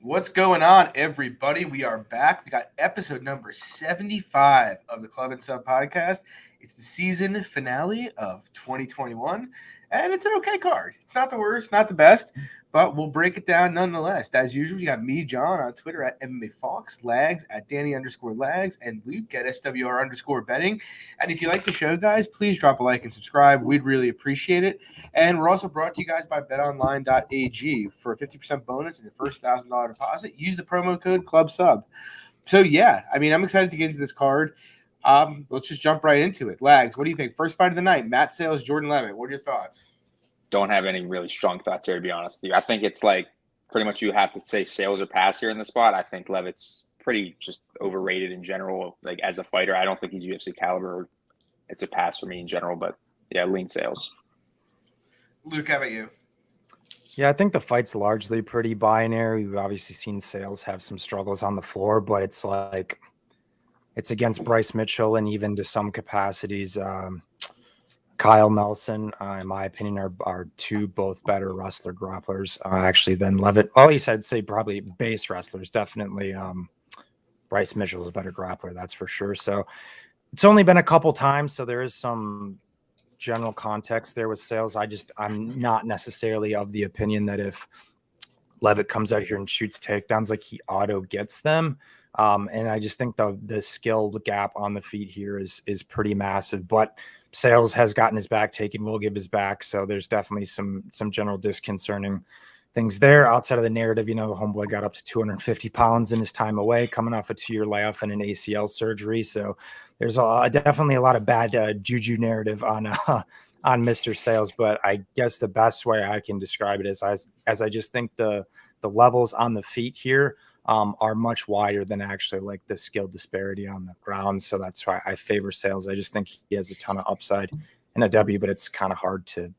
What's going on, everybody? We are back. We got episode number 75 of the Club and Sub podcast. It's the season finale of 2021, and it's an okay card. It's not the worst, not the best, but we'll break it down nonetheless. As usual, you got me, John, on Twitter at MMA Fox, Lags at Danny_Lags, and Luke at SWR_betting. And if you like the show, guys, please drop a like and subscribe. We'd really appreciate it. And we're also brought to you guys by betonline.ag for a 50% bonus on your first $1,000 deposit. Use the promo code CLUBSUB. So, yeah, I mean, I'm excited to get into this card. Let's just jump right into it. Lags, what do you think? First fight of the night, Matt Sales, Jourdain Leavitt. What are your thoughts? Don't have any really strong thoughts here, to be honest with you. I think it's like pretty much you have to say Sales or pass here in the spot. I think Leavitt's pretty just overrated in general. Like as a fighter, I don't think he's UFC caliber. It's a pass for me in general, but yeah, lean Sales. Luke, how about you? Yeah, I think the fight's largely pretty binary. We've obviously seen Sales have some struggles on the floor, but it's like it's against Bryce Mitchell and even to some capacities, Kyle Nelson, in my opinion, are two both better wrestler grapplers actually than Leavitt. Well, at least I'd say probably base wrestlers. Definitely Bryce Mitchell is a better grappler, that's for sure. So it's only been a couple times, so there is some general context there with Sales. I'm not necessarily of the opinion that if Leavitt comes out here and shoots takedowns, like he auto gets them. And I just think the skill gap on the feet here is pretty massive. But Sales has gotten his back taken, will give his back. So there's definitely some general disconcerting things there. Outside of the narrative, the homeboy got up to 250 pounds in his time away, coming off a 2-year layoff and an ACL surgery. So there's definitely a lot of bad juju narrative on Mr. Sales. But I guess the best way I can describe it is as I just think the levels on the feet here are much wider than actually like the skill disparity on the ground. So that's why I favor Sales. I just think he has a ton of upside in a W, but it's kind of hard to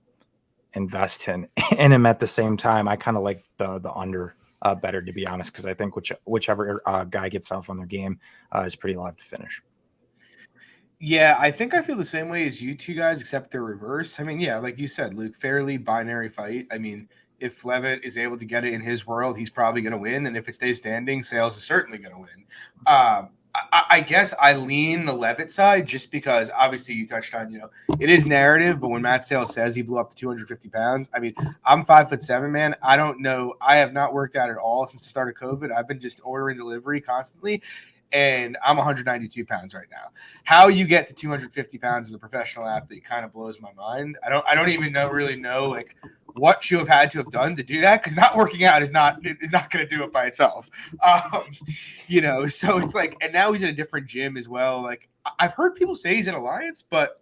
invest in him at the same time. I kind of like the under better, to be honest, because I think whichever guy gets off on their game is pretty live to finish. Yeah, I think I feel the same way as you two guys, except they're reverse. I mean, yeah, like you said, Luke, fairly binary fight. I mean, if Leavitt is able to get it in his world, he's probably going to win. And if it stays standing, Sales is certainly going to win. I guess I lean the Leavitt side just because obviously you touched on, it is narrative, but when Matt Sales says he blew up to 250 pounds, I mean, I'm 5'7", man. I don't know. I have not worked out at all since the start of COVID. I've been just ordering delivery constantly. And I'm 192 pounds right now. How you get to 250 pounds as a professional athlete kind of blows my mind. I don't even really know like what you have had to have done to do that, because not working out is not going to do it by itself. So it's like, and now he's in a different gym as well. Like I've heard people say he's in Alliance, but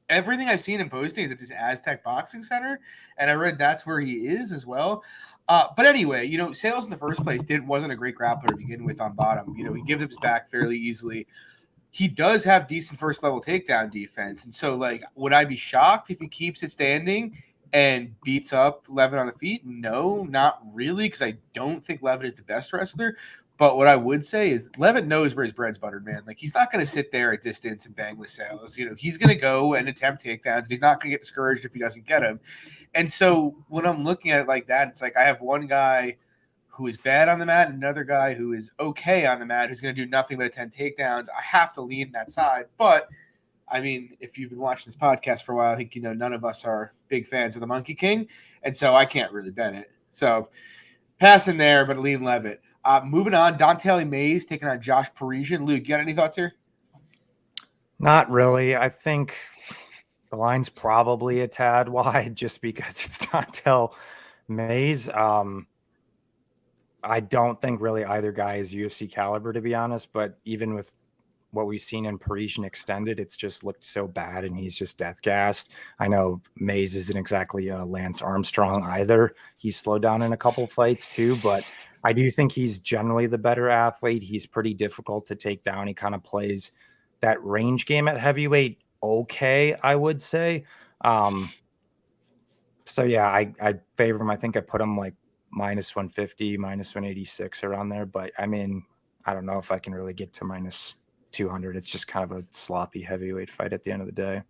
everything I've seen him posting is at this Aztec Boxing Center, and I read that's where he is as well. But anyway, Sales in the first place wasn't a great grappler to begin with on bottom. He gives up his back fairly easily. He does have decent first level takedown defense. And so, like, would I be shocked if he keeps it standing and beats up Leavitt on the feet? No, not really, because I don't think Leavitt is the best wrestler. But what I would say is Leavitt knows where his bread's buttered, man. Like, he's not going to sit there at distance and bang with Sales. He's going to go and attempt takedowns, and he's not going to get discouraged if he doesn't get him. And so when I'm looking at it like that, it's like I have one guy who is bad on the mat and another guy who is okay on the mat who's going to do nothing but attempt takedowns. I have to lean that side. But, I mean, if you've been watching this podcast for a while, I think none of us are big fans of the Monkey King, and so I can't really bet it. So passing there, but lean Leavitt. Moving on, Dante Mays taking on Josh Parisian. Luke, you got any thoughts here? Not really. I think the line's probably a tad wide just because it's Dante Mays. I don't think really either guy is UFC caliber, to be honest, but even with what we've seen in Parisian extended, it's just looked so bad and he's just death gassed. I know Mays isn't exactly Lance Armstrong either. He's slowed down in a couple fights too, but I do think he's generally the better athlete. He's pretty difficult to take down. He kind of plays that range game at heavyweight okay, I would say. So yeah, I favor him. I think I put him like minus 150, minus 186 around there. But I mean, I don't know if I can really get to minus 200. It's just kind of a sloppy heavyweight fight at the end of the day.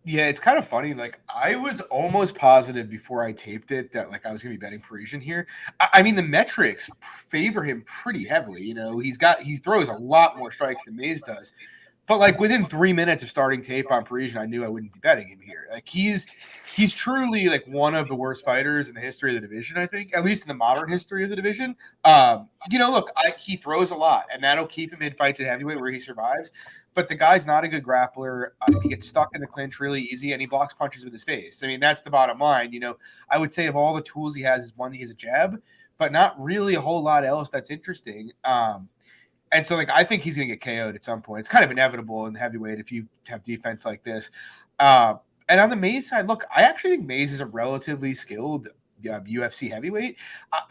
Yeah, it's kind of funny. Like, I was almost positive before I taped it that like I was gonna be betting Parisian here. I mean, the metrics favor him pretty heavily. You know, he throws a lot more strikes than Mays does. But like within 3 minutes of starting tape on Parisian, I knew I wouldn't be betting him here. Like he's truly like one of the worst fighters in the history of the division. I think, at least in the modern history of the division. You know, look, he throws a lot, and that'll keep him in fights at heavyweight where he survives. But the guy's not a good grappler. He gets stuck in the clinch really easy, and he blocks punches with his face. I mean, that's the bottom line. You know, I would say of all the tools he has, is one, he has a jab, but not really a whole lot else that's interesting. And so, like, I think he's going to get KO'd at some point. It's kind of inevitable in the heavyweight if you have defense like this. And on the Mays side, look, I actually think Mays is a relatively skilled UFC heavyweight.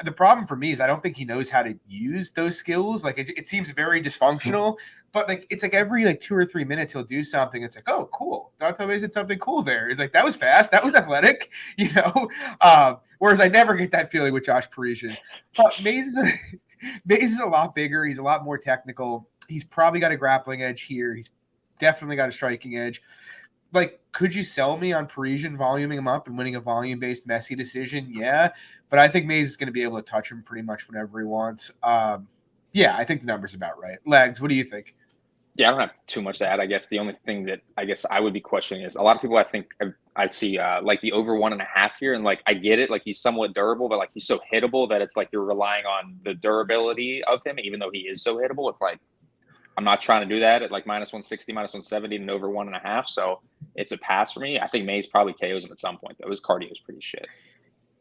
The problem for me is I don't think he knows how to use those skills. Like, it seems very dysfunctional. But like it's like every like 2 or 3 minutes he'll do something. It's like, oh, cool. Dante Mays did something cool there. It's like that was fast, that was athletic, you know. Whereas I never get that feeling with Josh Parisian. But Mays is a lot bigger. He's a lot more technical. He's probably got a grappling edge here. He's definitely got a striking edge. Like, could you sell me on Parisian voluming him up and winning a volume-based messy decision? Yeah, but I think Mays is going to be able to touch him pretty much whenever he wants. Yeah, I think the number's about right. Legs, what do you think? Yeah, I don't have too much to add. I guess the only thing that I guess I would be questioning is a lot of people I think I see like the over 1.5 here, and like I get it, like he's somewhat durable, but like he's so hittable that it's like you're relying on the durability of him, even though he is so hittable. It's like I'm not trying to do that at like -160, -170, and over 1.5. So it's a pass for me. I think Mays probably KOs him at some point, though. His cardio is pretty shit.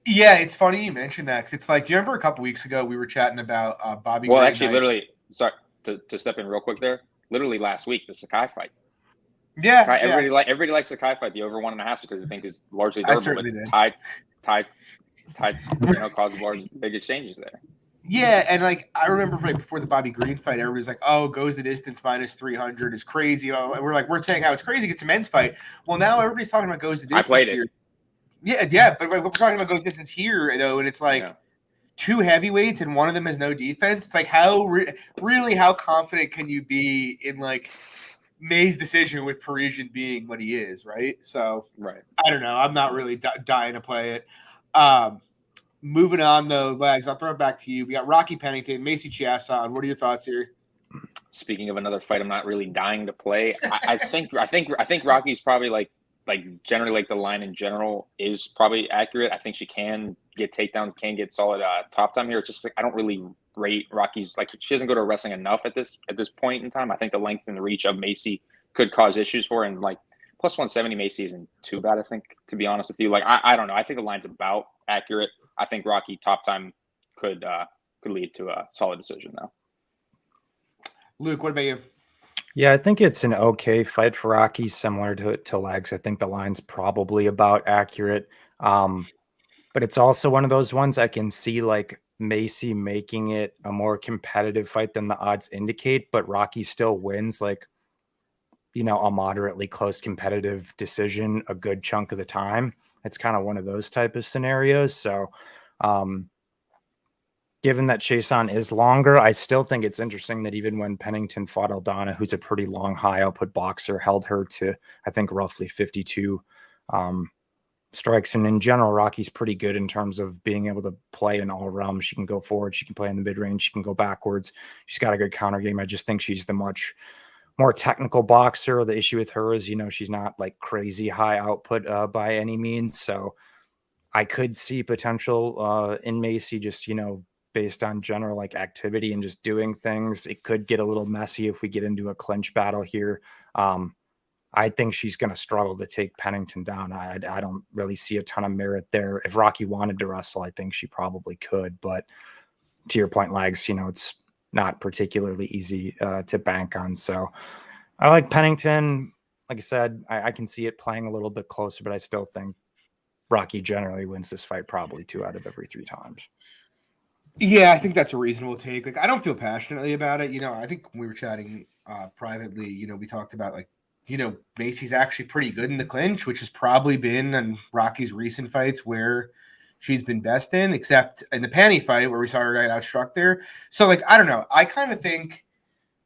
Yeah, it's funny you mentioned that because it's like, do you remember a couple weeks ago we were chatting about Bobby? Well, actually, literally, sorry to step in real quick there. Literally last week, the Sakai fight. Yeah, Sakai, everybody likes Sakai fight, the over 1.5 because they think is largely durable, but tied, you know, causes large big exchanges there. Yeah, and like I remember right before the Bobby Green fight, everybody's like, "Oh, goes the distance -300 is crazy." Oh, and we're saying how it's crazy against a men's fight. Well, now everybody's talking about goes the distance. I played here. it. Yeah, but we're talking about goes distance here though, and it's like two heavyweights and one of them has no defense. It's like how really how confident can you be in like May's decision with Parisian being what he is, right? So right. I don't know. I'm not really dying to play it. Moving on though, Legs, I'll throw it back to you. We got Rocky Pennington, Macy Chiasson. What are your thoughts here? Speaking of another fight, I'm not really dying to play. I think Rocky's probably like generally like the line in general is probably accurate. I think she can get takedowns, can get solid top time here. It's just like I don't really rate Rocky's, like she doesn't go to wrestling enough at this point in time. I think the length and the reach of Macy could cause issues for her, and like +170 Macy isn't too bad, I think, to be honest with you. Like I don't know. I think the line's about accurate. I think Rocky top time could lead to a solid decision though. Luke, what about you? Yeah, I think it's an okay fight for Rocky, similar to Legs. I think the line's probably about accurate. But it's also one of those ones I can see like Macy making it a more competitive fight than the odds indicate, but Rocky still wins like, you know, a moderately close competitive decision a good chunk of the time. It's kind of one of those type of scenarios. So given that Chiasson is longer, I still think it's interesting that even when Pennington fought Aldana, who's a pretty long, high output boxer, held her to, I think, roughly 52 strikes. And in general, Rocky's pretty good in terms of being able to play in all realms. She can go forward. She can play in the mid-range. She can go backwards. She's got a good counter game. I just think she's the much more technical boxer. The issue with her is, you know, she's not like crazy high output by any means. So I could see potential in Macy just, you know, based on general like activity and just doing things. It could get a little messy if we get into a clinch battle here. I think she's going to struggle to take Pennington down. I don't really see a ton of merit there. If Rocky wanted to wrestle, I think she probably could. But to your point, Legs, you know, it's not particularly easy to bank on. So I like Pennington. Like I said, I can see it playing a little bit closer, but I still think Rocky generally wins this fight probably 2 out of every 3 times. Yeah, I think that's a reasonable take. Like, I don't feel passionately about it. You know, I think when we were chatting privately, you know, we talked about like, you know, Macy's actually pretty good in the clinch, which has probably been in Rocky's recent fights where she's been best in, except in the panty fight where we saw her get outstruck there. So, like, I don't know. I kind of think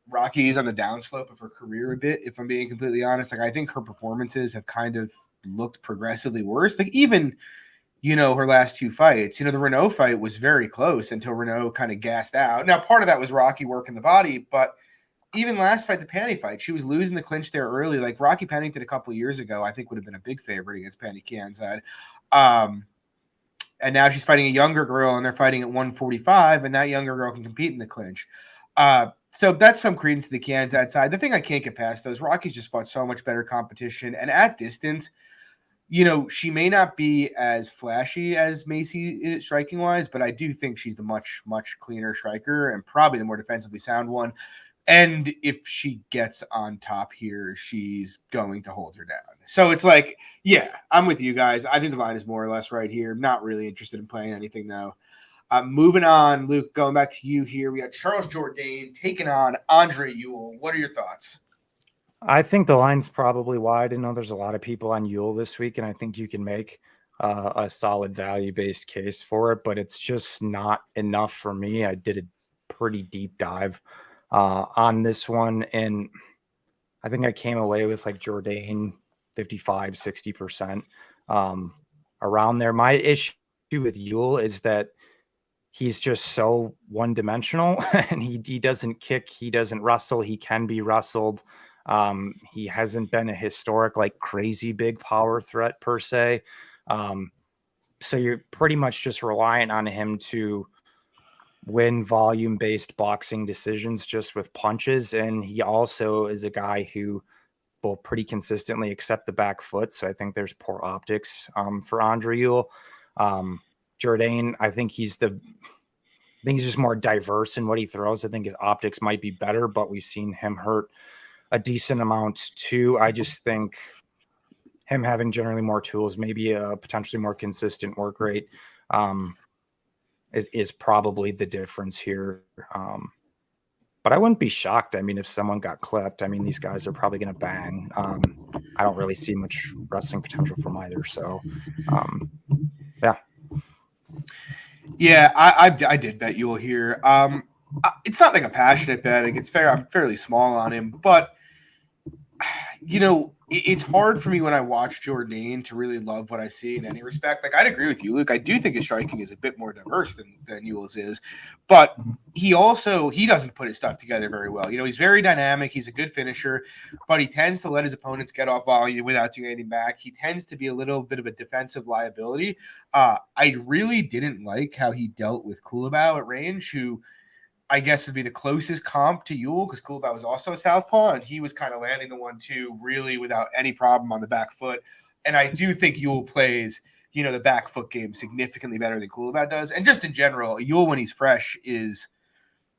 Rocky's on the downslope of her career a bit, if I'm being completely honest. Like, I think her performances have kind of looked progressively worse. Like, even, her last 2 fights, the Renault fight was very close until Renault kind of gassed out. Now, part of that was Rocky working the body, but even last fight, the Panty fight, she was losing the clinch there early. Like, Rocky Pennington a couple of years ago, I think would have been a big favorite against Panty Kianzad. And now she's fighting a younger girl, and they're fighting at 145, and that younger girl can compete in the clinch. So that's some credence to the Kianzad side. The thing I can't get past, though, is Rocky's just fought so much better competition. And at distance, she may not be as flashy as Macy is striking-wise, but I do think she's the much, much cleaner striker and probably the more defensively sound one. And if she gets on top here, she's going to hold her down. So it's like, yeah, I'm with you guys. I think the line is more or less right here. Not really interested in playing anything, though. Moving on, Luke, going back to you here. We got Charles Jourdain taking on Andre Ewell. What are your thoughts? I think the line's probably wide. I know there's a lot of people on Ewell this week, and I think you can make a solid value-based case for it, but it's just not enough for me. I did a pretty deep dive on this one, and I think I came away with like Jourdain 55-60% around there. My issue with Ewell is that he's just so one-dimensional, and he doesn't kick, he doesn't wrestle, he can be wrestled. He hasn't been a historic, like, crazy big power threat per se. So you're pretty much just relying on him to win volume-based boxing decisions just with punches. And he also is a guy who will pretty consistently accept the back foot. So I think there's poor optics for Andre Ewell. Jourdain, I think he's just more diverse in what he throws. I think his optics might be better, but we've seen him hurt a decent amount too. I just think him having generally more tools, maybe a potentially more consistent work rate, is probably the difference here. But I wouldn't be shocked. I mean, if someone got clipped, I mean, these guys are probably going to bang. I don't really see much wrestling potential from either. So, yeah. Yeah, I did bet Ewell here. It's not like a passionate bet. Like, it's fair. I'm fairly small on him, but it's hard for me when I watch Jourdain to really love what I see in any respect. Like, I'd agree with you, Luke. I do think his striking is a bit more diverse than Ewell's is, but he doesn't put his stuff together very well. He's very dynamic. He's a good finisher, but he tends to let his opponents get off volume without doing anything back. He tends to be a little bit of a defensive liability. I really didn't like how he dealt with Kulabau at range, who I guess would be the closest comp to Ewell, because Kulabau was also a southpaw, and he was kind of landing the 1-2 really without any problem on the back foot. And I do think Ewell plays, the back foot game significantly better than Kulabau does. And just in general, Ewell, when he's fresh, is,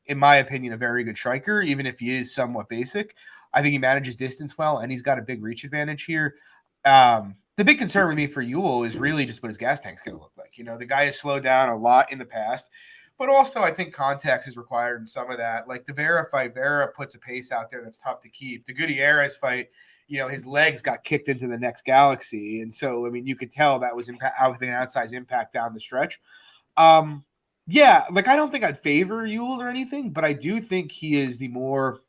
in my opinion, a very good striker, even if he is somewhat basic. I think he manages distance well, and he's got a big reach advantage here. The big concern with me for Ewell is really just what his gas tank's going to look like. The guy has slowed down a lot in the past. But also, I think context is required in some of that. Like the Vera fight, Vera puts a pace out there that's tough to keep. The Gutierrez fight, his legs got kicked into the next galaxy. And so, I mean, you could tell that was having an outsized impact down the stretch. Yeah, like I don't think I'd favor Ewell or anything, but I do think he is the more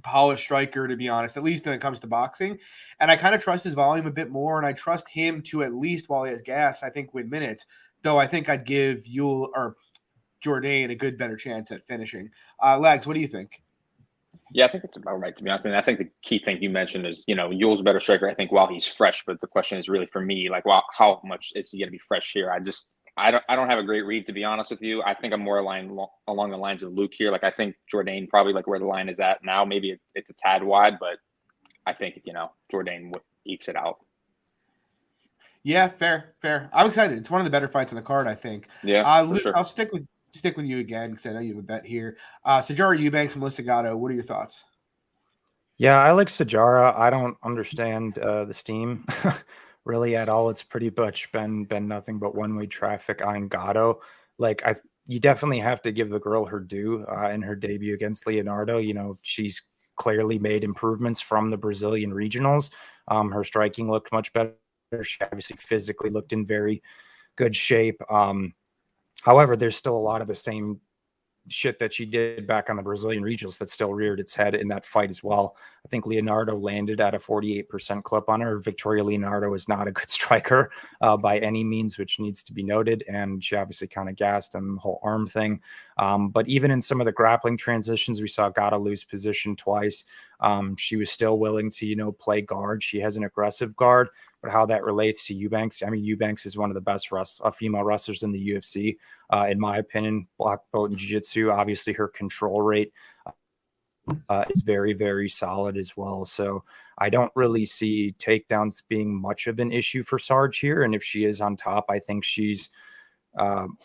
polished striker, to be honest, at least when it comes to boxing. And I kind of trust his volume a bit more, and I trust him to, at least while he has gas, I think win minutes. Though I think I'd give Ewell or Jourdain a better chance at finishing. Lags, what do you think? Yeah, I think that's about right, to be honest. And I think the key thing you mentioned is, Ewell's a better striker, I think, while he's fresh. But the question is really for me, like, well, how much is he going to be fresh here? I don't have a great read, to be honest with you. I think I'm more aligned along the lines of Luke here. Like, I think Jourdain probably like where the line is at now. Maybe it's a tad wide, but I think, Jourdain ekes it out. Yeah, fair. I'm excited. It's one of the better fights on the card, I think. Yeah, Luke, sure. I'll stick with you again because I know you have a bet here. Sijara, Eubanks, and Melissa Gatto. What are your thoughts? Yeah, I like Sijara. I don't understand the steam really at all. It's pretty much been nothing but one-way traffic on Gatto. Like, you definitely have to give the girl her due in her debut against Leonardo. She's clearly made improvements from the Brazilian regionals. Her striking looked much better. She obviously physically looked in very good shape. However, there's still a lot of the same shit that she did back on the Brazilian regionals that still reared its head in that fight as well. I think Leonardo landed at a 48% clip on her. Victoria Leonardo is not a good striker by any means, which needs to be noted. And she obviously kind of gassed on the whole arm thing. But even in some of the grappling transitions, we saw Gatto lose position twice. She was still willing to, play guard. She has an aggressive guard, but how that relates to Eubanks, I mean, Eubanks is one of the best female wrestlers in the UFC, in my opinion. Black belt in jiu-jitsu, obviously her control rate is very, very solid as well. So I don't really see takedowns being much of an issue for Sarge here. And if she is on top, I think she's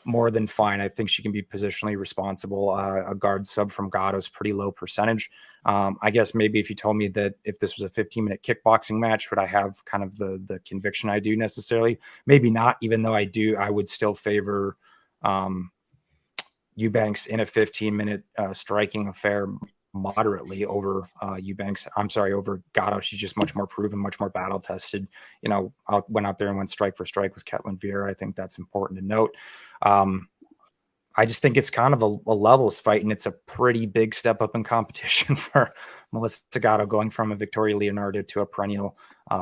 more than fine. I think she can be positionally responsible. A guard sub from Gatto is pretty low percentage. I guess maybe if you told me that if this was a 15-minute kickboxing match, would I have kind of the conviction I do necessarily? Maybe not, even though I would still favor Eubanks in a 15-minute striking affair moderately over over Gatto. She's just much more proven, much more battle tested. Went out there and went strike for strike with Ketlin Vieira. I think that's important to note. I just think it's kind of a levels fight, and it's a pretty big step up in competition for Melissa Gatto, going from a Victoria Leonardo to a perennial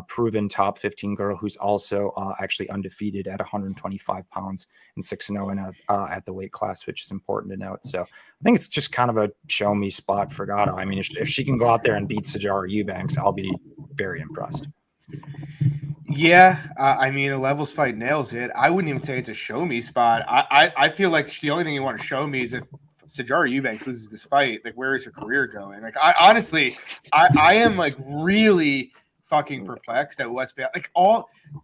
proven top 15 girl who's also actually undefeated at 125 pounds and 6-0 at the weight class, which is important to note. So I think it's just kind of a show me spot for Gatto. I mean, if she can go out there and beat Sijara Eubanks, I'll be very impressed. Yeah, I mean, a levels fight nails it. I wouldn't even say it's a show me spot. I feel like the only thing you want to show me is if Sijara Eubanks loses this fight, like, where is her career going? Like, I honestly am like really fucking perplexed at what's been like.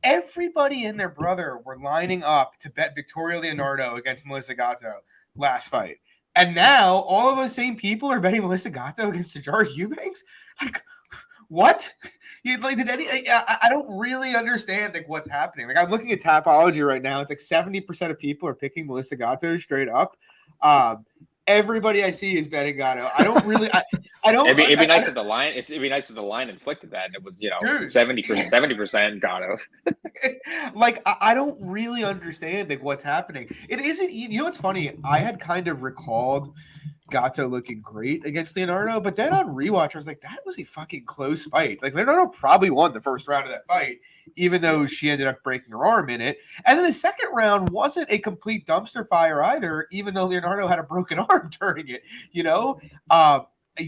Everybody and their brother were lining up to bet Victoria Leonardo against Melissa Gatto last fight, and now all of those same people are betting Melissa Gatto against Sijara Eubanks. Like, what? I don't really understand like what's happening. Like, I'm looking at Tapology right now. It's like 70% of people are picking Melissa Gatto straight up. Everybody I see is betting Gatto. I don't really. I don't. It'd be nice if the line. It'd be nice if the line inflicted that, and it was 70% Gatto. Like, I don't really understand like what's happening. It isn't. What's funny? I had kind of recalled Gatto looking great against Leonardo, but then on rewatch, I was like, that was a fucking close fight. Like, Leonardo probably won the first round of that fight, even though she ended up breaking her arm in it. And then the second round wasn't a complete dumpster fire either, even though Leonardo had a broken arm during it.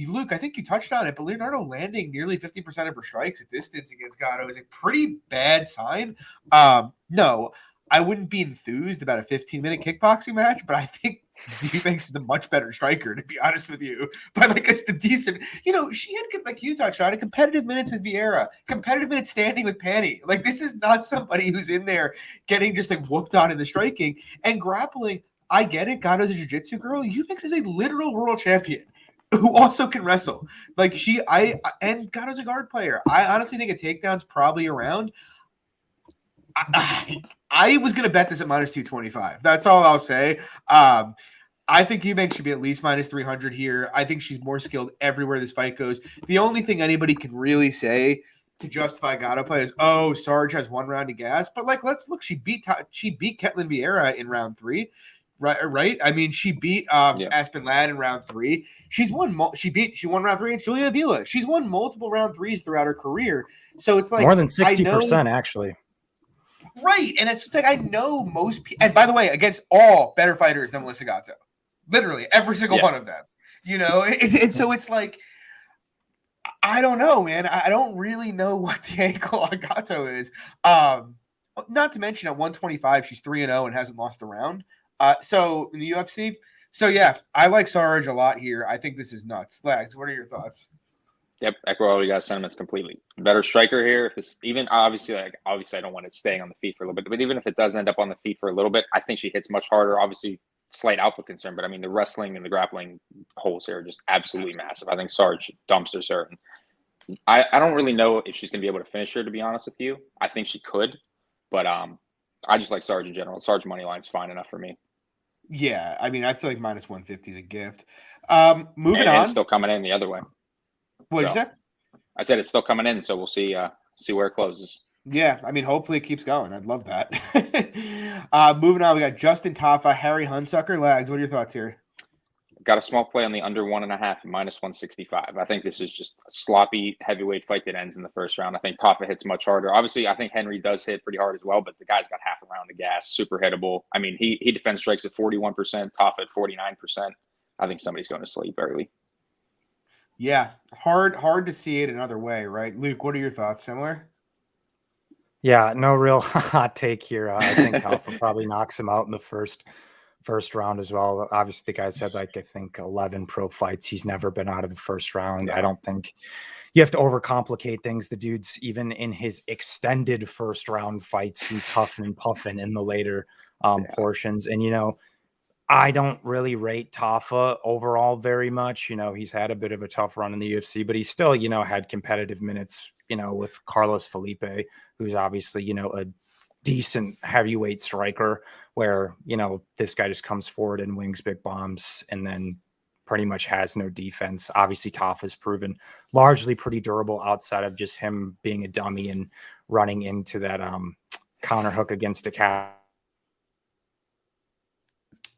Luke, I think you touched on it, but Leonardo landing nearly 50% of her strikes at distance against Gatto is a pretty bad sign. No, I wouldn't be enthused about a 15-minute kickboxing match, but I think Eubanks is a much better striker, to be honest with you. But like, it's the decent, she had, like you touched on, competitive minutes with Vieira, competitive minutes standing with Pani. Like, this is not somebody who's in there getting just like whooped on in the striking and grappling. I get it. Gatto's a jiu-jitsu girl. Eubanks is a literal world champion who also can wrestle. Like, and Gatto's a guard player. I honestly think a takedown's probably around. I was going to bet this at minus 225. That's all I'll say. I think Eubanks should be at least minus 300 here. I think she's more skilled everywhere this fight goes. The only thing anybody can really say to justify Gatto play is, Sarge has one round to gas. But like, let's look. She beat Ketlin Vieira in round 3. Right. I mean, she beat Aspen Ladd in round 3. She won round 3 against Julia Avila. She's won multiple round 3s throughout her career. So it's like more than 60% actually. Right. And it's like, I know most people, and by the way, against all better fighters than Melissa Gatto, literally every single one of them, and so it's like, I don't know, man. I don't really know what the angle on Gatto is. Not to mention at 125, she's 3-0 and hasn't lost a round. So in the UFC. So yeah, I like Sarge a lot here. I think this is nuts. Lags, what are your thoughts? Yep, echo all you guys' sentiments completely. Better striker here. If it's even obviously I don't want it staying on the feet for a little bit, but even if it does end up on the feet for a little bit, I think she hits much harder. Obviously, slight output concern, but I mean the wrestling and the grappling holes here are just absolutely massive. I think Sarge dumpsters her. I don't really know if she's going to be able to finish her, to be honest with you. I think she could, but I just like Sarge in general. Sarge money line's fine enough for me. Yeah, I mean, I feel like minus 150 is a gift. Moving on. It's still coming in the other way. What did you say? I said it's still coming in, so we'll see where it closes. Yeah, I mean, hopefully it keeps going. I'd love that. Moving on, we got Justin Tafa, Harry Hunsucker. Lags, what are your thoughts here? Got a small play on the under 1.5 minus 165. I think this is just a sloppy heavyweight fight that ends in the first round. I think Tafa hits much harder. Obviously, I think Henry does hit pretty hard as well, but the guy's got half a round of gas, super hittable. I mean, he defends strikes at 41%, Tafa at 49%. I think somebody's going to sleep early. Yeah, hard to see it another way, right? Luke, what are your thoughts? Similar? Yeah, no real hot take here. I think Tafa probably knocks him out in the first round as well. Obviously, the guy's had like I think 11 pro fights. He's never been out of the first round. Yeah. I don't think you have to overcomplicate things. The dude's even in his extended first round fights, he's huffing and puffing in the later portions. And I don't really rate Tafa overall very much. He's had a bit of a tough run in the UFC, but he's still had competitive minutes. With Carlos Felipe, who's obviously a decent heavyweight striker, where this guy just comes forward and wings big bombs and then pretty much has no defense. Obviously Tafa's proven largely pretty durable outside of just him being a dummy and running into that counter hook against a cat.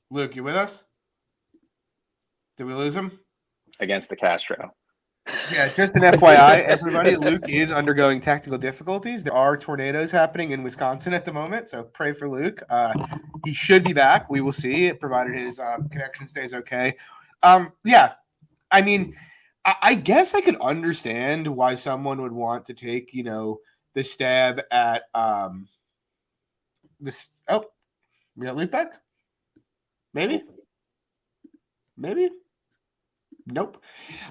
Luke, you with us? Did we lose him? Against the Castro. Yeah, just an FYI, everybody, Luke is undergoing technical difficulties. There are tornadoes happening in Wisconsin at the moment, so pray for Luke. He should be back. We will see, provided his connection stays okay. Yeah, I mean, I guess I could understand why someone would want to take, the stab at this. Oh, we got Luke back? Maybe? Nope.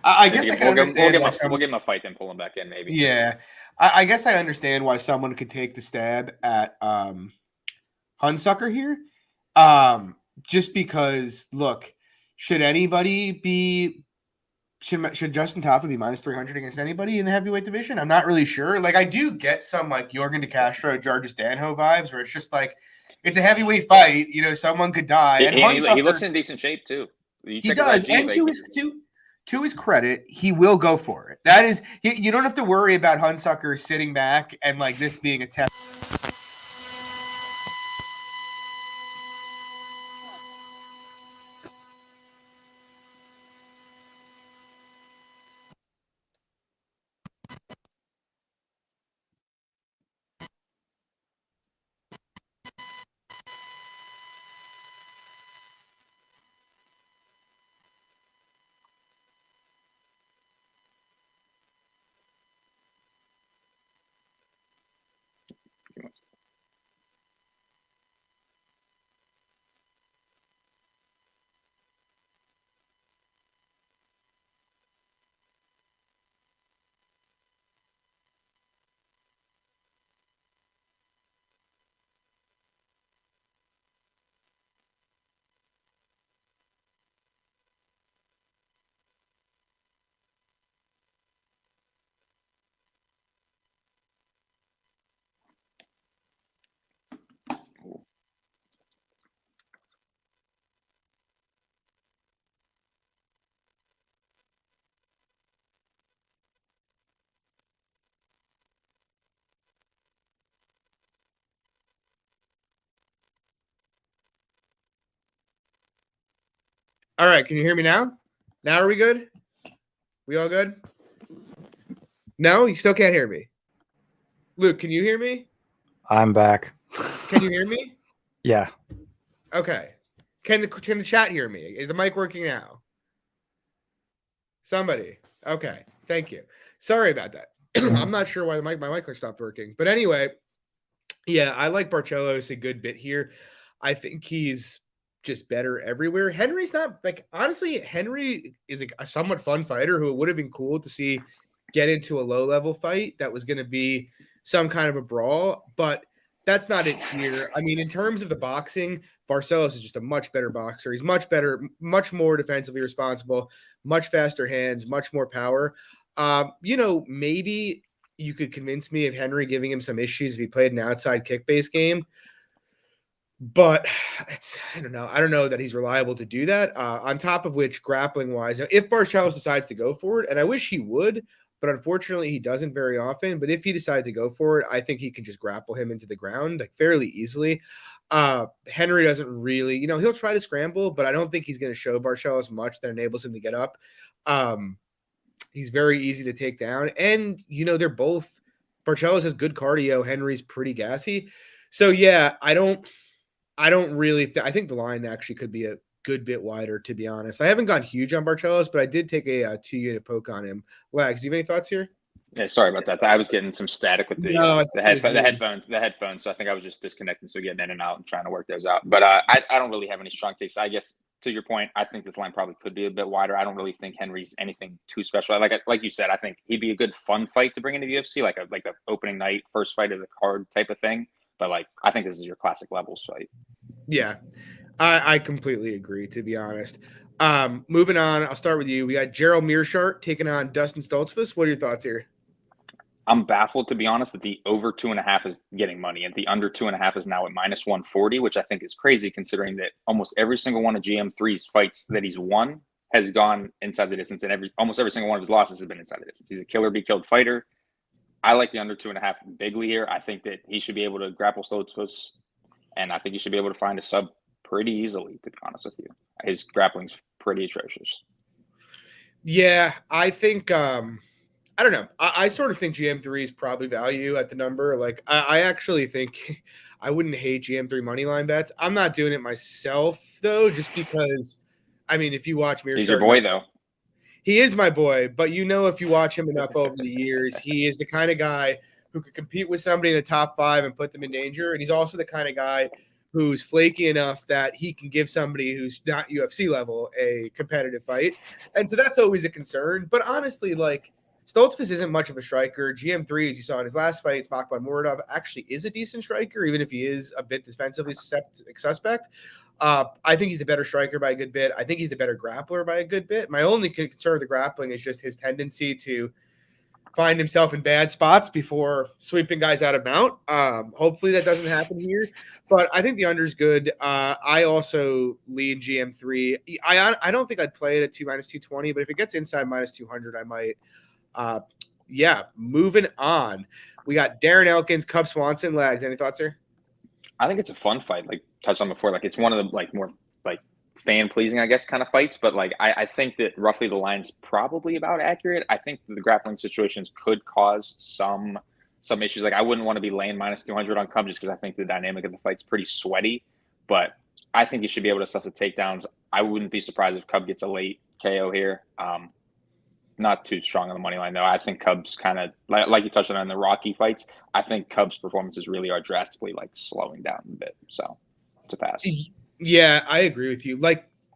I guess I can understand. We'll give him a fight, then pull him back in, maybe. Yeah. I guess I understand why someone could take the stab at Hunsucker here. Just because, look, should Justin Tafa be minus 300 against anybody in the heavyweight division? I'm not really sure. Like, I do get some, like, Jorgen De Castro, Jarvis Danho vibes where it's just like, it's a heavyweight fight. Someone could die. And he looks in decent shape, too. He does, and to his credit, he will go for it. That is, you don't have to worry about Hunsucker sitting back and like this being a test. All right, can you hear me now? Now are we good? We all good? No, you still can't hear me. Luke, can you hear me? I'm back. Can you hear me? Yeah. Okay. Can the chat hear me? Is the mic working now? Somebody. Okay. Thank you. Sorry about that. I'm not sure why my mic stopped working. But anyway, yeah, I like Barcelos a good bit here. I think he's just better everywhere. Henry's not like, honestly, Henry is a somewhat fun fighter who it would have been cool to see get into a low level fight that was going to be some kind of a brawl, but that's not it here. I mean, in terms of the boxing, Barcelos is just a much better boxer. He's much better, much more defensively responsible, much faster hands, much more power. Maybe you could convince me of Henry giving him some issues if he played an outside kick-based game. But I don't know. I don't know that he's reliable to do that. On top of which, grappling wise, if Barcelos decides to go for it, and I wish he would, but unfortunately he doesn't very often. But if he decides to go for it, I think he can just grapple him into the ground like fairly easily. Henry doesn't really, he'll try to scramble, but I don't think he's going to show Barcelos much that enables him to get up. He's very easy to take down. And, they're both, Barcelos has good cardio. Henry's pretty gassy. So, yeah, I don't really, I think the line actually could be a good bit wider, to be honest. I haven't gone huge on Barcelos, but I did take a 2-unit poke on him. Lags, do you have any thoughts here? Yeah, sorry about that. I was getting some static with the headphones. So I think I was just disconnecting, so getting in and out and trying to work those out. But I don't really have any strong takes. I guess to your point, I think this line probably could be a bit wider. I don't really think Henry's anything too special. Like you said, I think he'd be a good fun fight to bring into the UFC, like the opening night, first fight of the card type of thing. But I think this is your classic levels fight. Yeah, I completely agree, to be honest. Moving on, I'll start with you. We got Gerald Meerschaert taking on Dustin Stoltzfus. What are your thoughts here? I'm baffled, to be honest, that the over 2.5 is getting money and the under 2.5 is now at -140, which I think is crazy considering that almost every single one of GM3's fights that he's won has gone inside the distance, and almost every single one of his losses has been inside the distance. He's a killer be killed fighter. I like the under 2.5 bigly here. I think that he should be able to grapple Stoltzfus, and I think he should be able to find a sub pretty easily, to be honest with you. His grappling's pretty atrocious. Yeah, I think I don't know. I sort of think GM3 is probably value at the number. Like, I actually think I wouldn't hate GM3 money line bets. I'm not doing it myself, though, just because, if you watch Meerschaert. He's your boy, though. He is my boy, but if you watch him enough over the years, he is the kind of guy who could compete with somebody in the top 5 and put them in danger. And he's also the kind of guy who's flaky enough that he can give somebody who's not UFC level a competitive fight. And so that's always a concern. But honestly, Stoltzfus isn't much of a striker. GM3, as you saw in his last fight, Smakban Muradov, actually is a decent striker, even if he is a bit defensively suspect. I think he's the better striker by a good bit. I think he's the better grappler by a good bit. My only concern with the grappling is just his tendency to find himself in bad spots before sweeping guys out of mount. Hopefully that doesn't happen here, but I think the under's good. I also lean GM3. I don't think I'd play it at -220, but if it gets inside -200, I might. Moving on. We got Darren Elkins, Cub Swanson. Lags, any thoughts here? I think it's a fun fight, like touched on before. It's one of the more fan pleasing, I guess, kind of fights. But I think that roughly the line's probably about accurate. I think the grappling situations could cause some issues. I wouldn't want to be laying -200 on Cub just because I think the dynamic of the fight's pretty sweaty. But I think you should be able to stuff the takedowns. I wouldn't be surprised if Cub gets a late KO here. Not too strong on the money line, though. I think Cubs kind of, like you touched on in the Rocky fights, I think Cubs' performances really are drastically, slowing down a bit. So, it's a pass. Yeah, I agree with you.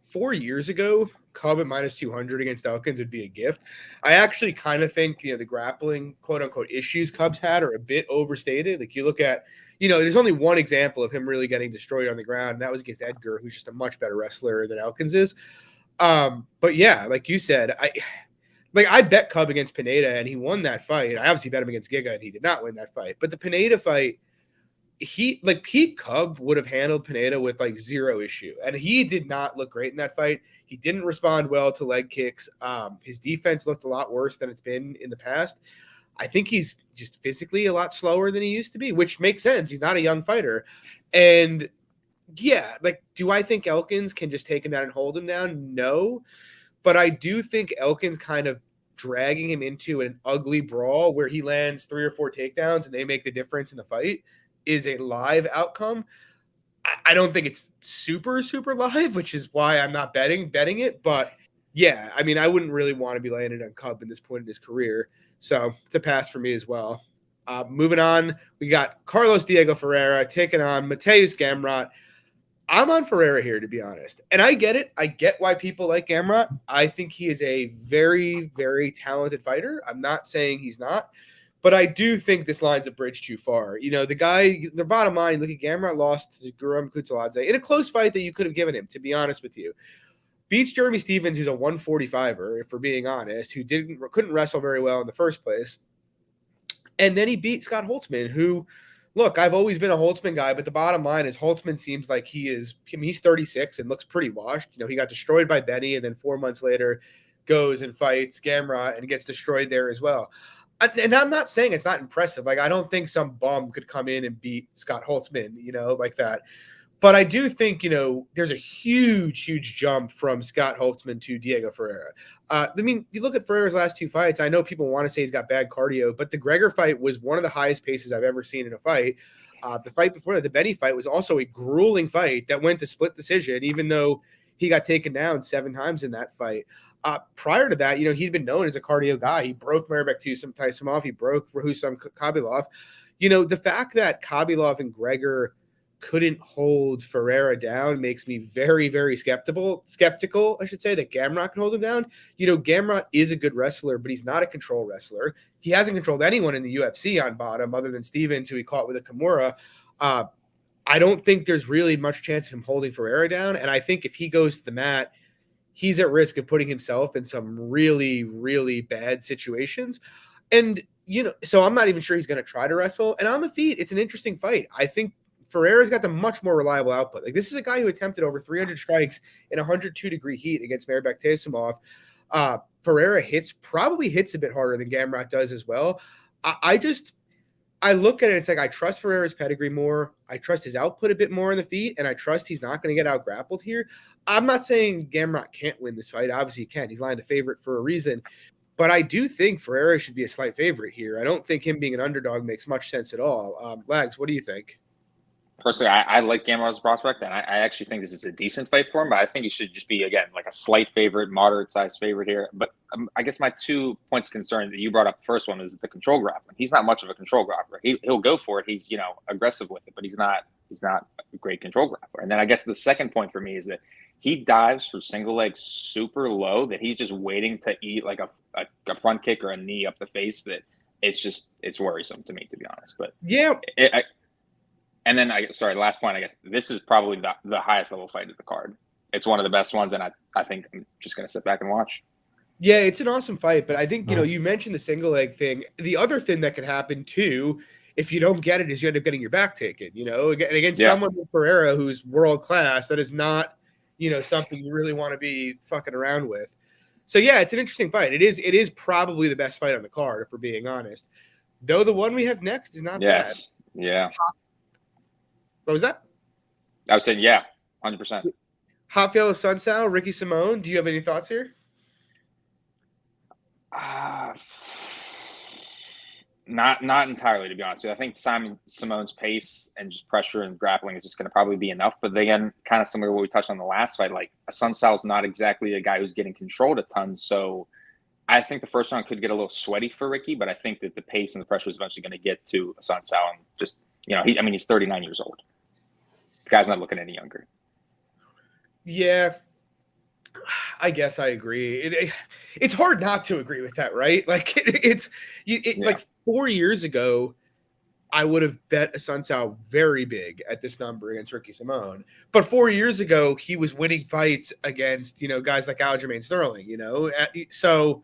4 years ago, Cub at -200 against Elkins would be a gift. I actually kind of think, the grappling, quote-unquote, issues Cubs had are a bit overstated. You look at, there's only one example of him really getting destroyed on the ground, and that was against Edgar, who's just a much better wrestler than Elkins is. But, yeah, like you said, I bet Cub against Pineda, and he won that fight. I obviously bet him against Giga, and he did not win that fight. But the Pineda fight, Pete Cub would have handled Pineda with zero issue. And he did not look great in that fight. He didn't respond well to leg kicks. His defense looked a lot worse than it's been in the past. I think he's just physically a lot slower than he used to be, which makes sense. He's not a young fighter. And yeah, do I think Elkins can just take him down and hold him down? No. But I do think Elkins kind of dragging him into an ugly brawl where he lands 3 or 4 takedowns and they make the difference in the fight is a live outcome. I don't think it's super, super live, which is why I'm not betting it. But yeah, I wouldn't really want to be laying it on Cub at this point in his career. So it's a pass for me as well. Moving on, we got Carlos Diego Ferreira taking on Mateusz Gamrot. I'm on Ferreira here, to be honest. And I get it. I get why people like Gamrot. I think he is a very, very talented fighter. I'm not saying he's not. But I do think this line's a bridge too far. The bottom line, look at Gamrot lost to Guram Kutsaladze in a close fight that you could have given him, to be honest with you. Beats Jeremy Stevens, who's a 145er, if we're being honest, who couldn't wrestle very well in the first place. And then he beat Scott Holtzman, who – look, I've always been a Holtzman guy, but the bottom line is Holtzman seems like he's 36 and looks pretty washed. He got destroyed by Benny, and then 4 months later goes and fights Gamrot and gets destroyed there as well. And I'm not saying it's not impressive. I don't think some bum could come in and beat Scott Holtzman, like that. But I do think, there's a huge jump from Scott Holtzman to Diego Ferreira. I mean, you look at Ferreira's last 2 fights, I know people want to say he's got bad cardio, but the Gregor fight was one of the highest paces I've ever seen in a fight. The fight before that, the Benny fight, was also a grueling fight that went to split decision, even though he got taken down 7 times in that fight. Prior to that, he'd been known as a cardio guy. He broke Meerschaert Taisimov. He broke Rahusam Khabilov. The fact that Khabilov and Gregor couldn't hold Ferreira down makes me very, very skeptical, I should say, that Gamrot can hold him down. Gamrot is a good wrestler, but he's not a control wrestler. He hasn't controlled anyone in the UFC on bottom other than Stevens, who he caught with a Kimura. I don't think there's really much chance of him holding Ferreira down. And I think if he goes to the mat, he's at risk of putting himself in some really, really bad situations. And, so I'm not even sure he's going to try to wrestle. And on the feet, it's an interesting fight. I think Ferreira's got the much more reliable output. Like, this is a guy who attempted over 300 strikes in 102-degree heat against Meerschaert Taisimov. Ferreira probably hits a bit harder than Gamrot does as well. I look at it, it's like I trust Ferreira's pedigree more. I trust his output a bit more in the feet, and I trust he's not going to get out-grappled here. I'm not saying Gamrot can't win this fight. Obviously, he can. He's lined a favorite for a reason. But I do think Ferreira should be a slight favorite here. I don't think him being an underdog makes much sense at all. Lags, what do you think? Personally, I like Gamrot as a prospect, and I actually think this is a decent fight for him, but I think he should just be, again, like a slight favorite, moderate-sized favorite here. But I guess my 2 points of concern that you brought up, the first one, is the control grappling. He's not much of a control grappler. He'll go for it. He's, aggressive with it, but he's not a great control grappler. And then I guess the second point for me is that he dives for single legs super low, that he's just waiting to eat like a front kick or a knee up the face, that it's worrisome to me, to be honest. But yeah. And then, the last point, I guess, this is probably the highest level fight of the card. It's one of the best ones, and I think I'm just going to sit back and watch. Yeah, it's an awesome fight, but I think, you mentioned the single leg thing. The other thing that could happen, too, if you don't get it, is you end up getting your back taken, against someone like Ferreira, who's world-class, that is not, something you really want to be fucking around with. So, yeah, it's an interesting fight. It is probably the best fight on the card, if we're being honest. Though the one we have next is not bad. Yeah. What was that? I was saying, yeah, 100%. Raphael Assuncao, Ricky Simone. Do you have any thoughts here? Not entirely, to be honest with you. I think Simone's pace and just pressure and grappling is just going to probably be enough. But again, kind of similar to what we touched on the last fight, like Assuncao's not exactly a guy who's getting controlled a ton. So I think the first round could get a little sweaty for Ricky, but I think that the pace and the pressure is eventually going to get to Assuncao, and just, he's 39 years old. The guy's not looking any younger. Yeah, I guess I agree. It's hard not to agree with that, right? Like like 4 years ago, I would have bet Assuncao very big at this number against Ricky Simone. But 4 years ago, he was winning fights against, guys like Aljamain Sterling, So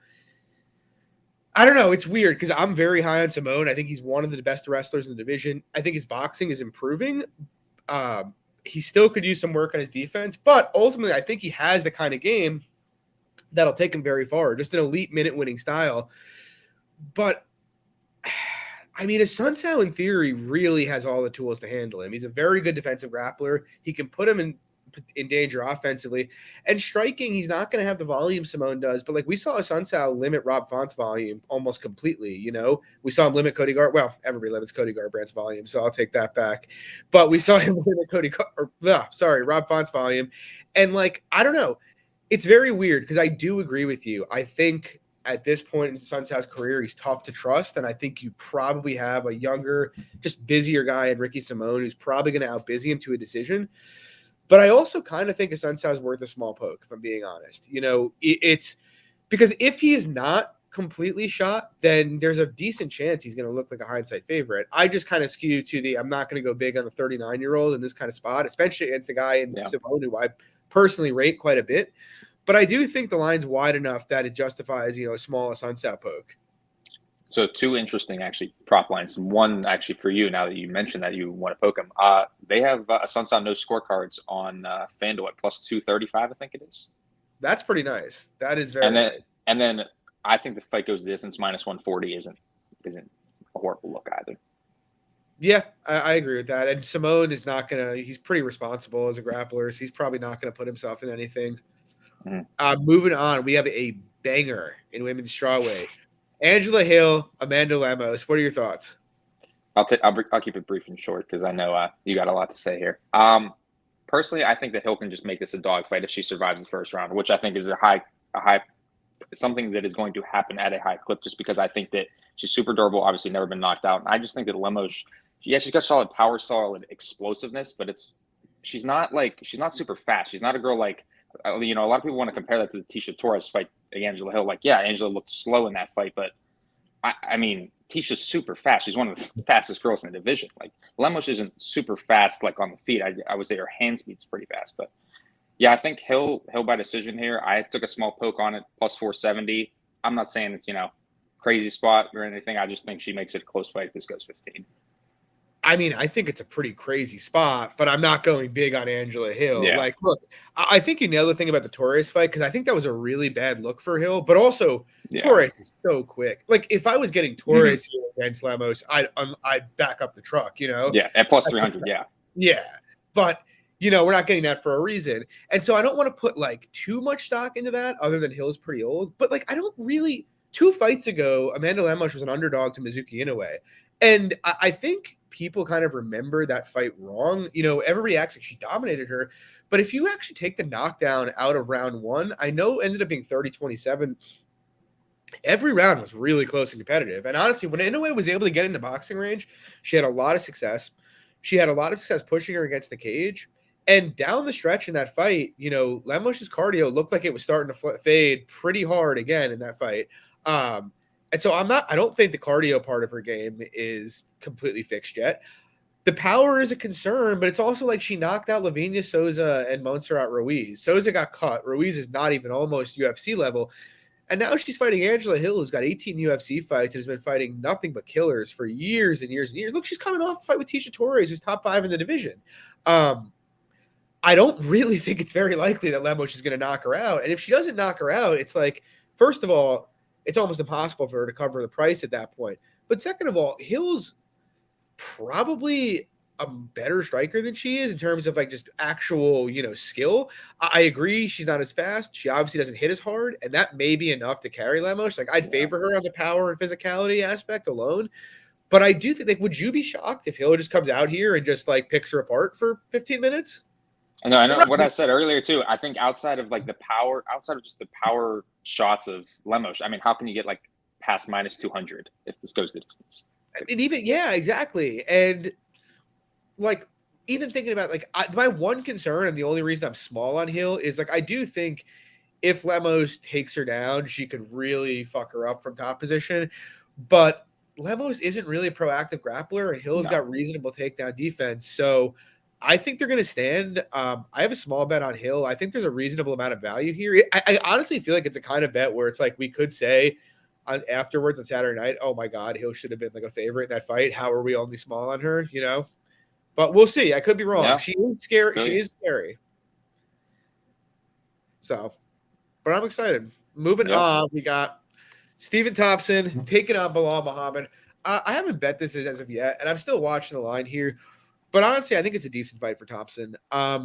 I don't know. It's weird because I'm very high on Simone. I think he's one of the best wrestlers in the division. I think his boxing is improving. He still could use some work on his defense, but ultimately I think he has the kind of game that'll take him very far, just an elite minute-winning style. But, Assuncao in theory really has all the tools to handle him. He's a very good defensive grappler. He can put him in danger offensively. And striking, he's not going to have the volume Simone does, but we saw Assuncao limit Rob Font's volume almost completely. We saw him limit Cody Garbrandt. Well, everybody limits Cody Garbrandt's volume, so I'll take that back. But we saw him limit Rob Font's volume. And I don't know. It's very weird because I do agree with you. I think at this point in Assuncao's career, he's tough to trust. And I think you probably have a younger, just busier guy in Ricky Simone who's probably going to outbusy him to a decision. But I also kind of think Assuncao is worth a small poke, if I'm being honest. It's because if he is not completely shot, then there's a decent chance he's going to look like a hindsight favorite. I just kind of skew to I'm not going to go big on a 39-year-old in this kind of spot, especially against a guy in Simone who I personally rate quite a bit. But I do think the line's wide enough that it justifies, a small Assuncao poke. So 2 interesting, actually, prop lines. One, actually, for you, now that you mentioned that you want to poke him. They have Assuncao no scorecards on FanDuel at plus 235, I think it is. That's pretty nice. That is very nice. And then I think the fight goes the distance minus 140 isn't a horrible look either. Yeah, I agree with that. And Simone is not going to – he's pretty responsible as a grappler, so he's probably not going to put himself in anything. Moving on, we have a banger in women's strawweight. Angela Hill, Amanda Lemos. What are your thoughts? I'll keep it brief and short because I know you got a lot to say here. Personally, I think that Hill can just make this a dogfight if she survives the first round, which I think is a high something that is going to happen at a high clip, just because I think that she's super durable, obviously never been knocked out. And I just think that Lemos, she's got solid power, solid explosiveness, but she's not super fast. She's not a girl like, a lot of people want to compare that to the Tecia Torres fight against Angela Hill. Like, yeah, Angela looked slow in that fight, but I mean, Ticia's super fast. She's one of the fastest girls in the division. Like, Lemos isn't super fast, like on the feet. I would say her hand speed's pretty fast, but yeah, I think Hill by decision here. I took a small poke on it, plus 470. I'm not saying it's, crazy spot or anything. I just think she makes it a close fight if this goes 15. I mean, I think it's a pretty crazy spot, but I'm not going big on Angela Hill. Yeah. Like, look, I think you nailed the thing about the Torres fight, because I think that was a really bad look for Hill, but also Torres is so quick. Like, if I was getting Torres here against Lemos, I'd back up the truck, Yeah, at plus 300, yeah. Yeah, but, we're not getting that for a reason. And so I don't want to put, like, too much stock into that, other than Hill's pretty old. But, like, I don't really – 2 fights ago, Amanda Lemos was an underdog to Mizuki Inoue. And I think people kind of remember that fight wrong. Everybody acts like she dominated her. But if you actually take the knockdown out of round 1, I know it ended up being 30-27. Every round was really close and competitive. And honestly, when Inoue was able to get into boxing range, she had a lot of success. She had a lot of success pushing her against the cage. And down the stretch in that fight, Lemos' cardio looked like it was starting to fade pretty hard again in that fight. And so I don't think the cardio part of her game is completely fixed yet. The power is a concern, but it's also like she knocked out Lavinia Souza and Montserrat Ruiz. Souza got cut. Ruiz is not even almost UFC level. And now she's fighting Angela Hill, who's got 18 UFC fights and has been fighting nothing but killers for years and years and years. Look, she's coming off a fight with Tecia Torres, who's top 5 in the division. I don't really think it's very likely that Lemos is going to knock her out. And if she doesn't knock her out, it's like, first of all, it's almost impossible for her to cover the price at that point. But second of all, Hill's probably a better striker than she is in terms of like just actual, skill. I agree she's not as fast. She obviously doesn't hit as hard, and that may be enough to carry Lemos. Like, I'd favor her on the power and physicality aspect alone. But I do think, like, would you be shocked if Hill just comes out here and just like picks her apart for 15 minutes? I know what I said earlier too. I think outside of just the power shots of Lemos, I mean, how can you get like past minus 200 if this goes the distance? And even, yeah, exactly. And like, even thinking about like my one concern, and the only reason I'm small on Hill, is like, I do think if Lemos takes her down, she could really fuck her up from top position. But Lemos isn't really a proactive grappler, and Hill's got reasonable takedown defense. So I think they're going to stand. I have a small bet on Hill. I think there's a reasonable amount of value here. I honestly feel like it's a kind of bet where it's like we could say afterwards on Saturday night, oh my God, Hill should have been like a favorite in that fight. How are we only small on her, But we'll see. I could be wrong. Yeah. She is scary. Really? She is scary. So, but I'm excited. Moving on, we got Stephen Thompson taking on Belal Muhammad. I haven't bet this as of yet, and I'm still watching the line here. But honestly, I think it's a decent fight for Thompson. I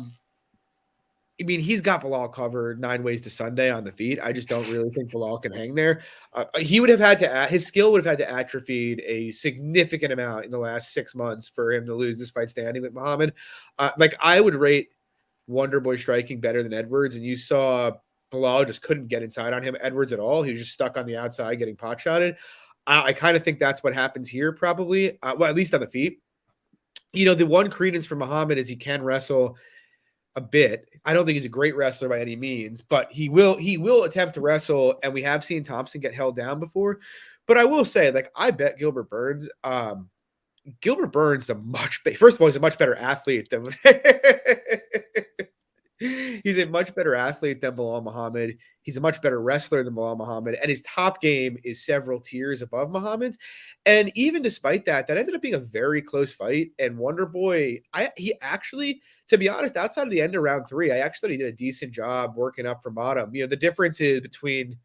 mean, he's got Belal covered 9 ways to Sunday on the feet. I just don't really think Belal can hang there. He would have had to his skill would have had to atrophy a significant amount in the last 6 months for him to lose this fight standing with Muhammad. Like, I would rate Wonderboy striking better than Edwards, and you saw Belal just couldn't get inside on him, Edwards, at all. He was just stuck on the outside getting pot shotted. I kind of think that's what happens here, probably. Well, at least on the feet. The one credence for Muhammad is he can wrestle a bit. I don't think he's a great wrestler by any means, but he will attempt to wrestle, and we have seen Thompson get held down before. But I will say, like, I bet Gilbert Burns. Gilbert Burns first of all, he's a much better athlete than he's a much better athlete than Belal Muhammad. He's a much better wrestler than Belal Muhammad, and his top game is several tiers above Muhammad's. And even despite that ended up being a very close fight. And Wonderboy, he actually, to be honest, outside of the end of round 3, I actually did a decent job working up from bottom. The difference is between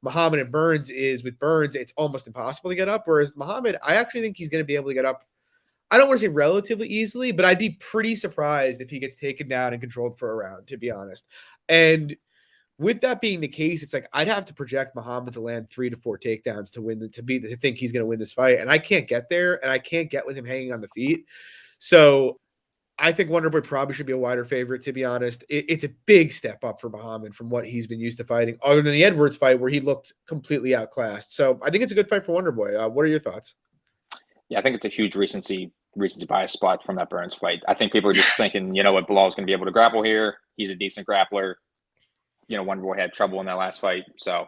Muhammad and Burns is with Burns, it's almost impossible to get up. Whereas Muhammad, I actually think he's going to be able to get up I don't want to say relatively easily, but I'd be pretty surprised if he gets taken down and controlled for a round, to be honest. And with that being the case, it's like I'd have to project Muhammad to land 3 to 4 takedowns to think he's going to win this fight, and I can't get there, and I can't get with him hanging on the feet. So I think Wonderboy probably should be a wider favorite, to be honest. It's a big step up for Muhammad from what he's been used to fighting, other than the Edwards fight where he looked completely outclassed. So I think it's a good fight for Wonderboy. What are your thoughts? Yeah, I think it's a huge recency bias spot from that Burns fight. I think people are just thinking, you know what, Belal's going to be able to grapple here. He's a decent grappler. You know, Wonderboy had trouble in that last fight, so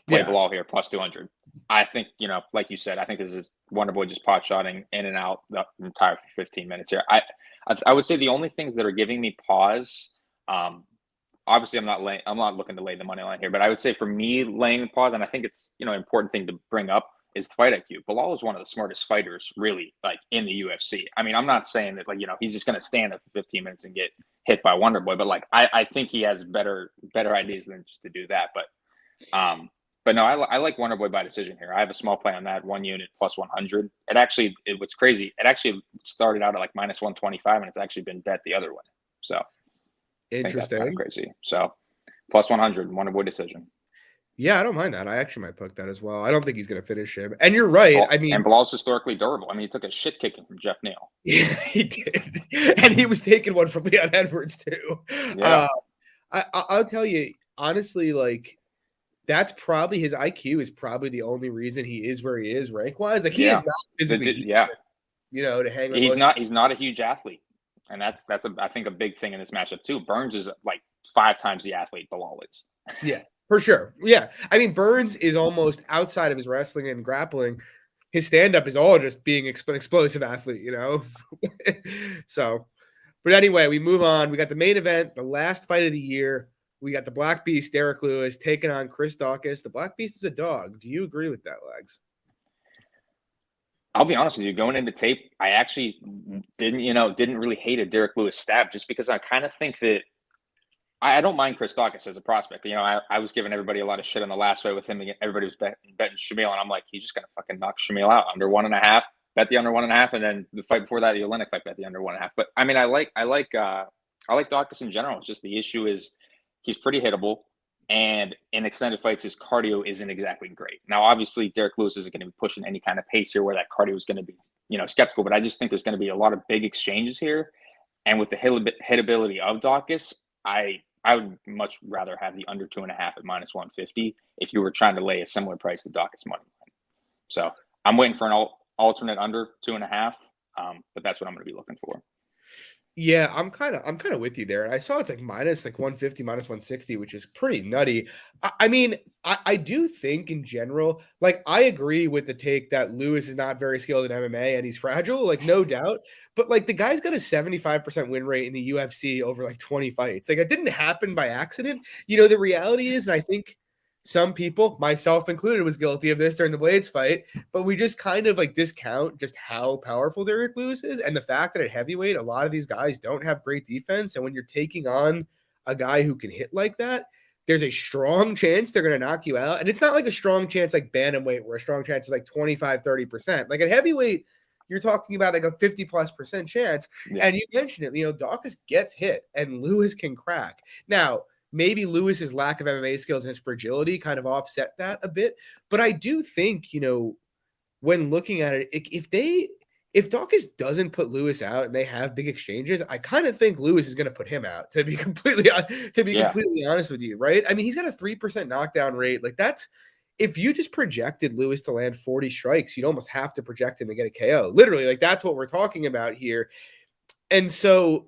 play Belal here plus 200. I think, you know, like you said, I think this is Wonderboy just pot shotting in and out the entire 15 minutes here. I would say the only things that are giving me pause, obviously I'm not looking to lay the money line here, but I would say for me laying the pause, and I think it's, you know, an important thing to bring up, is the fight IQ. Belal is one of the smartest fighters, really, like in the UFC. I mean, I'm not saying that, like, you know, he's just going to stand up for 15 minutes and get hit by Wonderboy, but like, I think he has better ideas than just to do that. But no, I like Wonderboy by decision here. I have a small play on that 1 unit plus 100. What's crazy, it actually started out at like minus 125, and it's actually been bet the other way. So interesting. I think that's kind of crazy. So plus 100, Wonderboy decision. Yeah, I don't mind that. I actually might book that as well. I don't think he's going to finish him. And you're right. I mean, and Belal's historically durable. I mean, he took a shit kicking from Jeff Neal. Yeah, he did. And he was taking one from Leon Edwards too. Yeah. I'll tell you, honestly, like, that's probably his IQ is probably the only reason he is where he is rank wise. Like, he is not physically, you know, to hang. He's not a huge athlete, and that's I think a big thing in this matchup too. Burns is like 5 times the athlete Belal is. Yeah, for sure. Yeah, I mean, Burns is almost outside of his wrestling and grappling. His stand-up is all just being an explosive athlete, you know. So, but anyway, we move on. We got the main event, the last fight of the year. We got the Black Beast, Derrick Lewis, taking on Chris Daukaus. The Black Beast is a dog. Do you agree with that, Lags? I'll be honest with you. Going into tape, I actually didn't really hate a Derrick Lewis stab, just because I kind of think that I don't mind Chris Daukaus as a prospect. You know, I was giving everybody a lot of shit on the last fight with him. Everybody was betting Shamil, and I'm like, he's just going to fucking knock Shamil out under 1.5. Bet the under 1.5, and then the fight before that, the Olynyk fight, bet the under 1.5. But I mean, I like Daukaus in general. It's just the issue is he's pretty hittable, and in extended fights, his cardio isn't exactly great. Now, obviously, Derrick Lewis isn't going to be pushing any kind of pace here where that cardio is going to be, you know, skeptical. But I just think there's going to be a lot of big exchanges here, and with the hittability of Daukaus, I would much rather have the under 2.5 at minus 150 if you were trying to lay a similar price to Daukaus money line. So I'm waiting for an alternate under 2.5, but that's what I'm going to be looking for. Yeah, I'm kind of with you there. And I saw it's like minus like 150, minus 160, which is pretty nutty. I mean, I do think in general, like, I agree with the take that Lewis is not very skilled in MMA and he's fragile, like, no doubt. But like, the guy's got a 75% win rate in the UFC over like 20 fights. Like, it didn't happen by accident. You know, the reality is, and I think some people, myself included, was guilty of this during the Blades fight, but we just kind of like discount just how powerful Derrick Lewis is, and the fact that at heavyweight, a lot of these guys don't have great defense, and when you're taking on a guy who can hit like that, there's a strong chance they're going to knock you out. And it's not like a strong chance like bantamweight, where a strong chance is like 25-30%. Like at heavyweight, you're talking about like a 50+% chance. Yeah. And you mentioned it, you know, Daukaus gets hit and Lewis can crack. Now, maybe Lewis's lack of MMA skills and his fragility kind of offset that a bit. But I do think, you know, when looking at it, if Daukaus doesn't put Lewis out and they have big exchanges, I kind of think Lewis is going to put him out, to be completely honest with you, right? I mean, he's got a 3% knockdown rate. Like, that's, if you just projected Lewis to land 40 strikes, you'd almost have to project him to get a KO. Literally, like, that's what we're talking about here. And so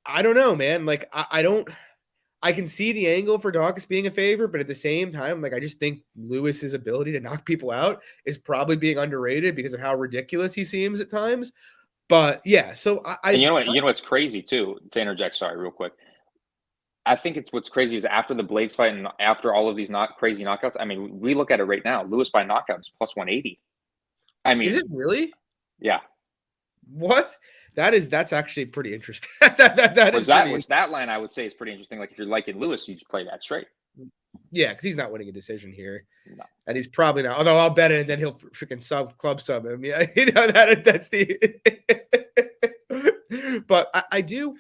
I don't know, man. Like, I can see the angle for Daukaus being a favorite, but at the same time, like, I just think Lewis's ability to knock people out is probably being underrated because of how ridiculous he seems at times. But yeah, so you know what's crazy too, to interject, sorry, real quick. I think what's crazy is after the Blades fight and after all of these crazy knockouts, I mean, we look at it right now, Lewis by knockout is plus 180. I mean, is it really? Yeah. What? That's actually pretty interesting. that line I would say is pretty interesting. Like, if you're liking Lewis, you just play that straight. Yeah, because he's not winning a decision here. No. And he's probably not. Although I'll bet it, and then he'll freaking club sub him. Yeah, that's the. But I do.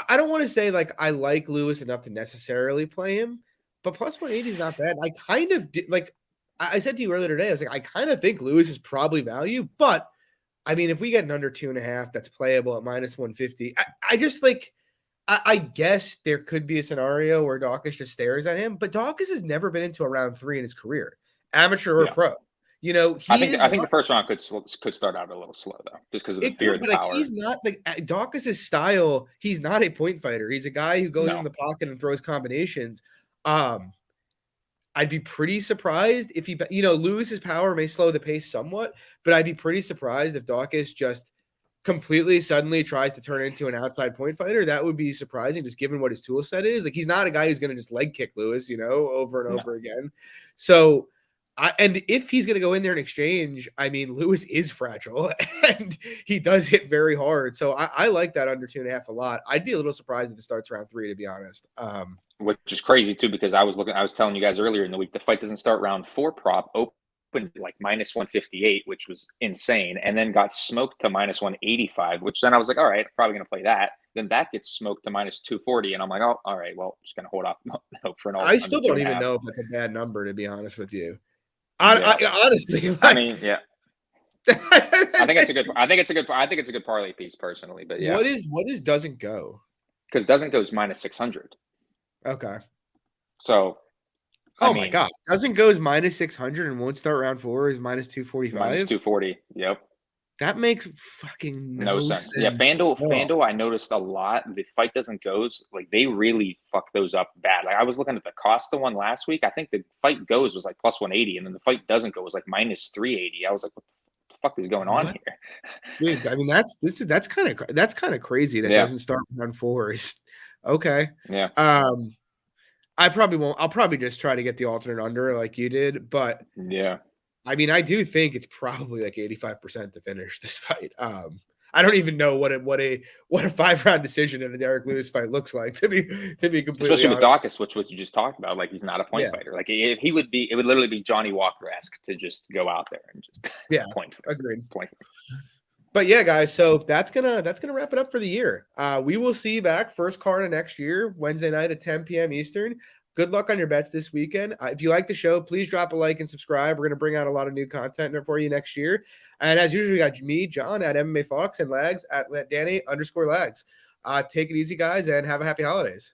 I don't want to say like I like Lewis enough to necessarily play him, but plus 180 is not bad. I kind of like I said to you earlier today. I was like, I kind of think Lewis is probably value, but I mean, if we get an under 2.5 that's playable at -150, I just like. I guess there could be a scenario where Daukaus just stares at him, but Daukaus has never been into a round 3 in his career, amateur or pro. You know, I think the first round could start out a little slow though, just because of the fear of the power. He's not like Daukaus' style. He's not a point fighter. He's a guy who goes in the pocket and throws combinations. I'd be pretty surprised if he, Lewis's power may slow the pace somewhat, but I'd be pretty surprised if Daukaus just completely suddenly tries to turn into an outside point fighter. That would be surprising, just given what his tool set is. Like, he's not a guy who's going to just leg kick Lewis, over and over again. So, and if he's going to go in there and exchange, I mean, Lewis is fragile and he does hit very hard. So I like that under 2.5 a lot. I'd be a little surprised if it starts round 3, to be honest. Which is crazy too, because I was telling you guys earlier in the week, the fight doesn't start round 4 prop opened like -158, which was insane, and then got smoked to -185, which then I was like, all right, I'm probably going to play that. Then that gets smoked to -240, and I'm like, oh, all right, well, I'm just going to hold off hope for an. I still don't even know if that's a bad number, to be honest with you. I honestly, I mean, yeah. I think it's a good parlay piece personally, but yeah. What is doesn't go? Because doesn't go is -600. Okay. So. My God. Doesn't go is -600 and won't start round 4 is -245. -240. Yep. That makes fucking no sense. Yeah, FanDuel, I noticed a lot. The fight doesn't goes, like, they really fuck those up bad. Like, I was looking at the Costa one last week. I think the fight goes was like +180, and then the fight doesn't go was like -380. I was like, what the fuck is going on here? Dude, I mean, that's kind of crazy. That doesn't start round 4. Okay. Yeah. I probably won't. I'll probably just try to get the alternate under like you did, but yeah, I mean, I do think it's probably like 85% to finish this fight. I don't even know what a 5-round decision in a Derrick Lewis fight looks like, to be completely especially honest. with Daukaus, which you just talked about. Like, he's not a point fighter. Like, if he would be, it would literally be Johnny Walker-esque to just go out there and just point. Agreed. Point. But yeah, guys, so that's gonna wrap it up for the year. We will see you back first card of next year, Wednesday night at 10 p.m. Eastern. Good luck on your bets this weekend. If you like the show, please drop a like and subscribe. We're going to bring out a lot of new content for you next year. And as usual, we got me, John, at MMA Fox, and Lags at Danny_Lags. Take it easy, guys, and have a happy holidays.